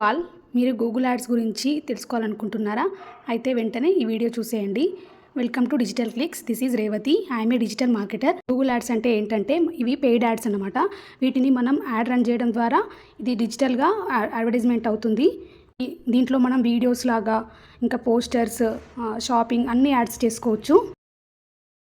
All మీరు Google ads గురించి తెలుసుకోవాలనుకుంటున్నారా? అయితే వెంటనే ఈ వీడియో చూసేయండి. Welcome to digital clicks. This is Revathi. I'm a digital marketer. Google ads అంటే ఏంటంటే ఇవి పెయిడ్ యాడ్స్ అన్నమాట. వీటిని మనం యాడ్ రన్ చేయడం ద్వారా ఇది డిజిటల్గా అడ్వర్టైజ్మెంట్ అవుతుంది. దీంట్లో మనం వీడియోస్ లాగా ఇంకా పోస్టర్స్, షాపింగ్ అన్ని యాడ్స్ చేసుకోవచ్చు.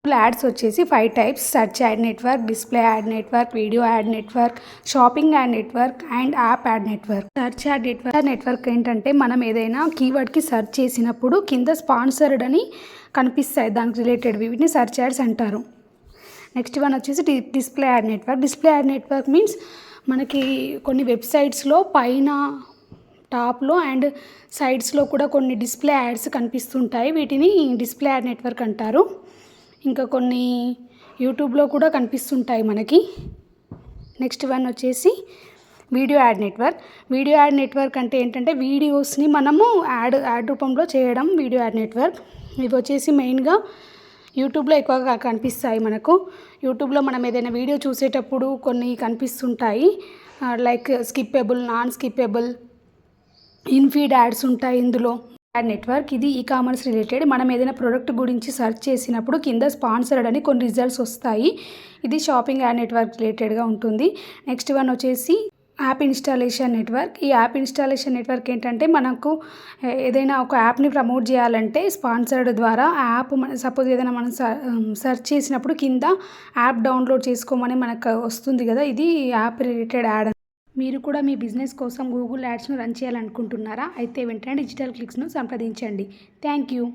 యాడ్స్ వచ్చేసి 5 types: search add network, display add network, video add network, shopping add network and app add network. Search add network ఏంటంటే మనం ఏదైనా కీవర్డ్కి సెర్చ్ చేసినప్పుడు కింద స్పాన్సర్డ్ అని కనిపిస్తాయి, దానికి రిలేటెడ్ వీటిని సెర్చ్ యాడ్స్ అంటారు. నెక్స్ట్ వన్ వచ్చేసి display add network. Display add network means మనకి కొన్ని వెబ్సైట్స్లో పైన టాప్లో అండ్ సైడ్స్లో కూడా కొన్ని డిస్ప్లే యాడ్స్ కనిపిస్తుంటాయి, వీటిని డిస్ప్లే యాడ్ నెట్వర్క్ అంటారు. ఇంకా కొన్ని యూట్యూబ్లో కూడా కనిపిస్తుంటాయి మనకి. నెక్స్ట్ వన్ వచ్చేసి video add network. Video add network అంటే ఏంటంటే వీడియోస్ని మనము యాడ్ రూపంలో చేయడం వీడియో యాడ్ నెట్వర్క్. ఇవి వచ్చేసి మెయిన్గా యూట్యూబ్లో ఎక్కువగా కనిపిస్తాయి మనకు. యూట్యూబ్లో మనం ఏదైనా వీడియో చూసేటప్పుడు కొన్ని కనిపిస్తుంటాయి, like skippable, non skippable, in feed ads ఉంటాయి ఇందులో. యాడ్ నెట్వర్క్ ఇది కామర్స్ రిలేటెడ్. మనం ఏదైనా ప్రోడక్ట్ గురించి సెర్చ్ చేసినప్పుడు కింద స్పాన్సర్డ్ అని కొన్ని రిజల్ట్స్ వస్తాయి. ఇది షాపింగ్ యాడ్ నెట్వర్క్ రిలేటెడ్గా ఉంటుంది. నెక్స్ట్ వన్ వచ్చేసి యాప్ ఇన్స్టాలేషన్ నెట్వర్క్. ఈ యాప్ ఇన్స్టాలేషన్ నెట్వర్క్ ఏంటంటే మనకు ఏదైనా ఒక యాప్ని ప్రమోట్ చేయాలంటే స్పాన్సర్డ్ ద్వారా ఆ యాప్ సపోజ్ ఏదైనా మనం సెర్చ్ చేసినప్పుడు కింద యాప్ డౌన్లోడ్ చేసుకోమని మనకు వస్తుంది కదా, ఇది యాప్ రిలేటెడ్ యాడ్. మీరు కూడా మీ బిజినెస్ కోసం గూగుల్ యాడ్స్ను రన్ చేయాలనుకుంటున్నారా? అయితే వెంటనే డిజిటల్ క్లిక్స్ను సంప్రదించండి. Thank you.